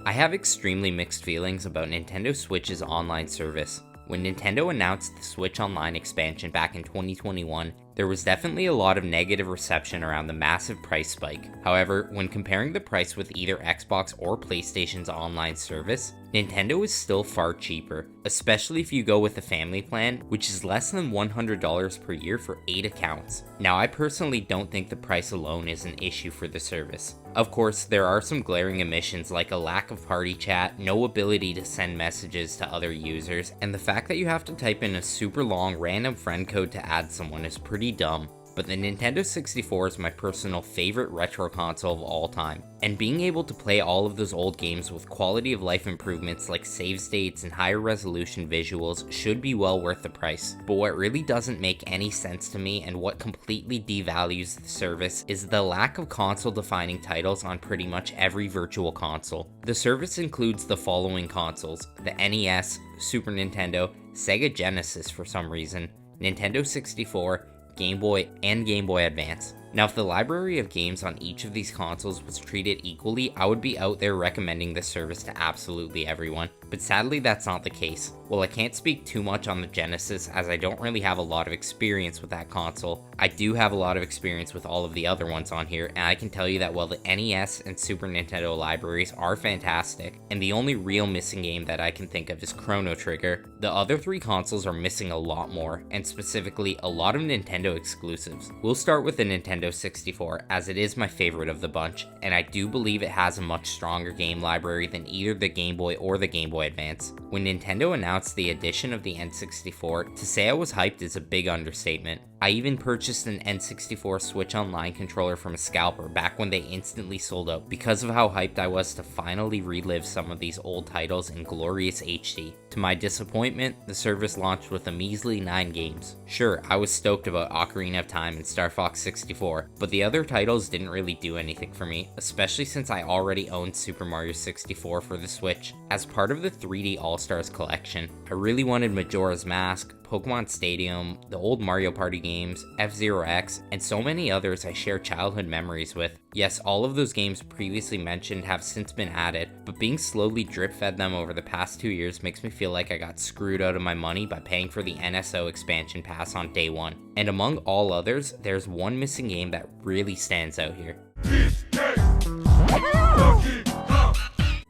I have extremely mixed feelings about Nintendo Switch's online service. When Nintendo announced the Switch Online expansion back in 2021, there was definitely a lot of negative reception around the massive price spike. However, when comparing the price with either Xbox or PlayStation's online service, Nintendo is still far cheaper, especially if you go with the family plan, which is less than $100 per year for 8 accounts. Now, I personally don't think the price alone is an issue for the service. Of course, there are some glaring omissions like a lack of party chat, no ability to send messages to other users, and the fact that you have to type in a super long random friend code to add someone is pretty dumb. But the Nintendo 64 is my personal favorite retro console of all time, and being able to play all of those old games with quality of life improvements like save states and higher resolution visuals should be well worth the price. But what really doesn't make any sense to me and what completely devalues the service is the lack of console defining titles on pretty much every virtual console. The service includes the following consoles: the NES, Super Nintendo, Sega Genesis for some reason, Nintendo 64, Game Boy, and Game Boy Advance. Now, if the library of games on each of these consoles was treated equally, I would be out there recommending this service to absolutely everyone, but sadly that's not the case. While I can't speak too much on the Genesis as I don't really have a lot of experience with that console, I do have a lot of experience with all of the other ones on here, and I can tell you that while the NES and Super Nintendo libraries are fantastic, and the only real missing game that I can think of is Chrono Trigger, the other 3 consoles are missing a lot more, and specifically a lot of Nintendo exclusives. We'll start with the Nintendo 64, as it is my favorite of the bunch, and I do believe it has a much stronger game library than either the Game Boy or the Game Boy Advance. When Nintendo announced the addition of the N64, to say I was hyped is a big understatement. I even purchased an N64 Switch Online controller from a scalper back when they instantly sold out because of how hyped I was to finally relive some of these old titles in glorious HD. To my disappointment, the service launched with a measly 9 games. Sure, I was stoked about Ocarina of Time and Star Fox 64, but the other titles didn't really do anything for me, especially since I already owned Super Mario 64 for the Switch. As part of the 3D All-Stars collection, I really wanted Majora's Mask, Pokemon Stadium, the old Mario Party games, F-Zero X, and so many others I share childhood memories with. Yes, all of those games previously mentioned have since been added, but being slowly drip-fed them over the past 2 years makes me feel like I got screwed out of my money by paying for the NSO expansion pass on day one. And among all others, there's one missing game that really stands out here.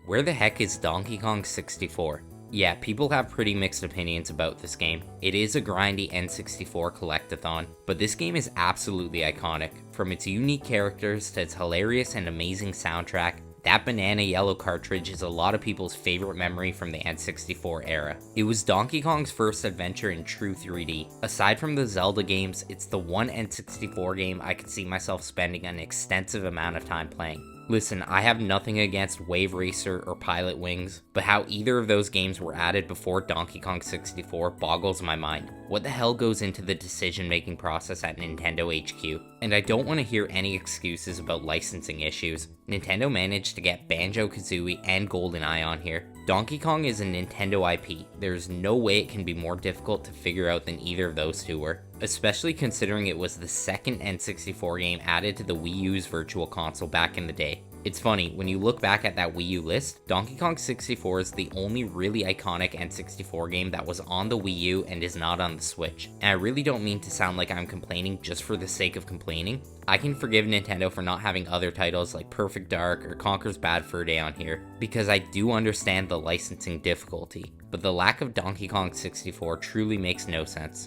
Where the heck is Donkey Kong 64? Yeah, people have pretty mixed opinions about this game. It is a grindy N64 collectathon, but this game is absolutely iconic. From its unique characters to its hilarious and amazing soundtrack, that banana yellow cartridge is a lot of people's favorite memory from the N64 era. It was Donkey Kong's first adventure in true 3D. Aside from the Zelda games, it's the one N64 game I could see myself spending an extensive amount of time playing. Listen, I have nothing against Wave Racer or Pilot Wings, but how either of those games were added before Donkey Kong 64 boggles my mind. What the hell goes into the decision-making process at Nintendo HQ? And I don't want to hear any excuses about licensing issues. Nintendo managed to get Banjo-Kazooie and GoldenEye on here. Donkey Kong is a Nintendo IP. There's no way it can be more difficult to figure out than either of those two were, especially considering it was the second N64 game added to the Wii U's Virtual Console back in the day. It's funny, when you look back at that Wii U list, Donkey Kong 64 is the only really iconic N64 game that was on the Wii U and is not on the Switch. And I really don't mean to sound like I'm complaining just for the sake of complaining. I can forgive Nintendo for not having other titles like Perfect Dark or Conker's Bad Fur Day on here, because I do understand the licensing difficulty, but the lack of Donkey Kong 64 truly makes no sense.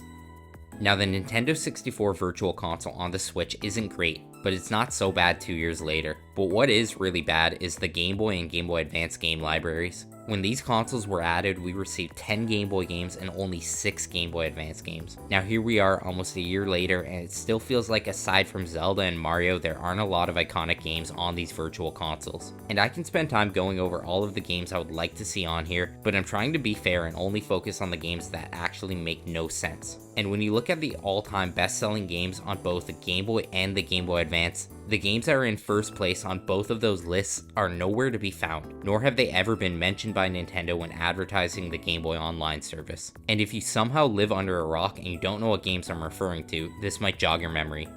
Now, the Nintendo 64 Virtual Console on the Switch isn't great, but it's not so bad 2 years later. But what is really bad is the Game Boy and Game Boy Advance game libraries. When these consoles were added, we received 10 Game Boy games and only 6 Game Boy Advance games. Now here we are almost a year later, and it still feels like aside from Zelda and Mario, there aren't a lot of iconic games on these virtual consoles. And I can spend time going over all of the games I would like to see on here, but I'm trying to be fair and only focus on the games that actually make no sense. And when you look at the all-time best-selling games on both the Game Boy and the Game Boy Advance, the games that are in first place on both of those lists are nowhere to be found, nor have they ever been mentioned by Nintendo when advertising the Game Boy Online service. And if you somehow live under a rock and you don't know what games I'm referring to, this might jog your memory.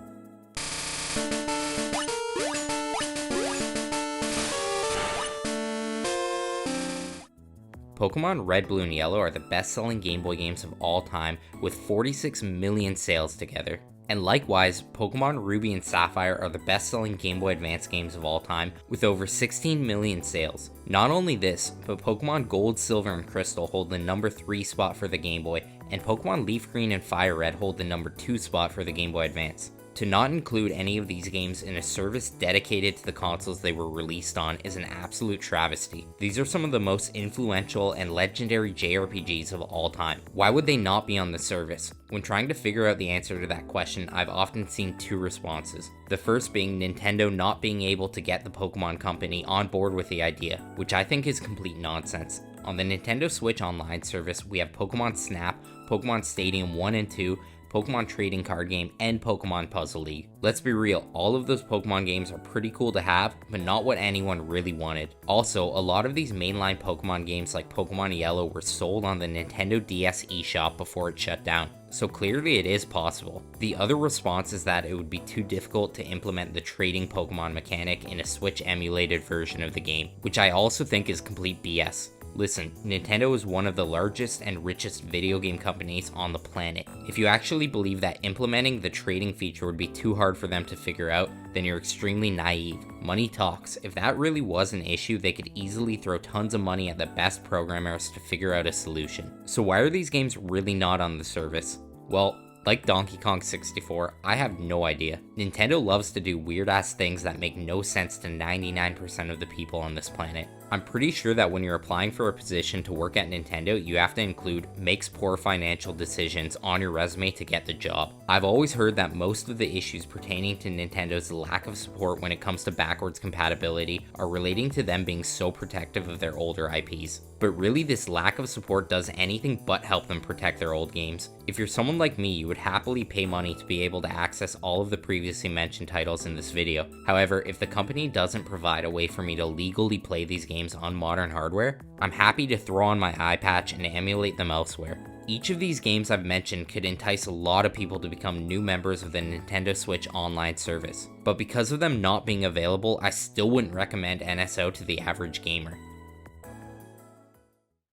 Pokemon Red, Blue, and Yellow are the best-selling Game Boy games of all time, with 46 million sales together. And likewise, Pokemon Ruby and Sapphire are the best-selling Game Boy Advance games of all time, with over 16 million sales. Not only this, but Pokemon Gold, Silver, and Crystal hold the number 3 spot for the Game Boy, and Pokemon Leaf Green and Fire Red hold the number 2 spot for the Game Boy Advance. To not include any of these games in a service dedicated to the consoles they were released on is an absolute travesty. These are some of the most influential and legendary JRPGs of all time. Why would they not be on the service? When trying to figure out the answer to that question, I've often seen two responses. The first being Nintendo not being able to get the Pokemon Company on board with the idea, which I think is complete nonsense. On the Nintendo Switch Online service, we have Pokemon Snap, Pokemon Stadium 1 and 2, Pokemon Trading Card Game, and Pokemon Puzzle League. Let's be real, all of those Pokemon games are pretty cool to have, but not what anyone really wanted. Also, a lot of these mainline Pokemon games like Pokemon Yellow were sold on the Nintendo DS eShop before it shut down, so clearly it is possible. The other response is that it would be too difficult to implement the trading Pokemon mechanic in a Switch emulated version of the game, which I also think is complete BS. Listen, Nintendo is one of the largest and richest video game companies on the planet. If you actually believe that implementing the trading feature would be too hard for them to figure out, then you're extremely naive. Money talks. If that really was an issue, they could easily throw tons of money at the best programmers to figure out a solution. So why are these games really not on the service? Well, like Donkey Kong 64, I have no idea. Nintendo loves to do weird ass things that make no sense to 99% of the people on this planet. I'm pretty sure that when you're applying for a position to work at Nintendo, you have to include makes poor financial decisions on your resume to get the job. I've always heard that most of the issues pertaining to Nintendo's lack of support when it comes to backwards compatibility are relating to them being so protective of their older IPs. But really, this lack of support does anything but help them protect their old games. If you're someone like me, you would happily pay money to be able to access all of the previously mentioned titles in this video. However, if the company doesn't provide a way for me to legally play these games on modern hardware, I'm happy to throw on my eye patch and emulate them elsewhere. Each of these games I've mentioned could entice a lot of people to become new members of the Nintendo Switch Online service, but because of them not being available, I still wouldn't recommend NSO to the average gamer.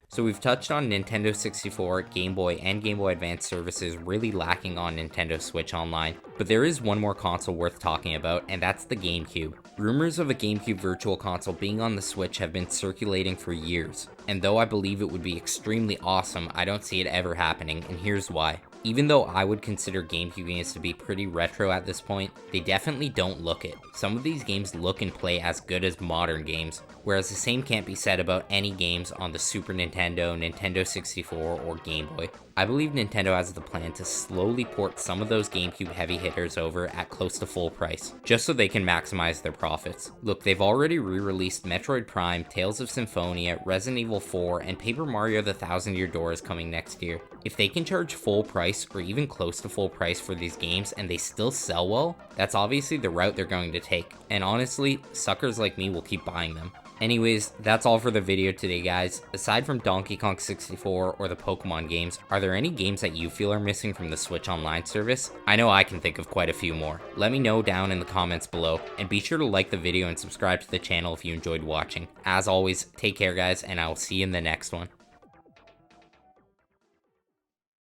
So we've touched on Nintendo 64, Game Boy, and Game Boy Advance services really lacking on Nintendo Switch Online, but there is one more console worth talking about, and that's the GameCube. Rumors of a GameCube Virtual Console being on the Switch have been circulating for years, and though I believe it would be extremely awesome, I don't see it ever happening, and here's why. Even though I would consider GameCube games to be pretty retro at this point, they definitely don't look it. Some of these games look and play as good as modern games, whereas the same can't be said about any games on the Super Nintendo, Nintendo 64, or Game Boy. I believe Nintendo has the plan to slowly port some of those GameCube heavy hitters over at close to full price, just so they can maximize their profits. Look, they've already re-released Metroid Prime, Tales of Symphonia, Resident Evil 4, and Paper Mario: The Thousand Year Door is coming next year. If they can charge full price or even close to full price for these games and they still sell well, that's obviously the route they're going to take. And honestly, suckers like me will keep buying them. Anyways, that's all for the video today, guys. Aside from Donkey Kong 64 or the Pokemon games, are there any games that you feel are missing from the Switch Online service? I know I can think of quite a few more. Let me know down in the comments below, and be sure to like the video and subscribe to the channel if you enjoyed watching. As always, take care guys, and I will see you in the next one.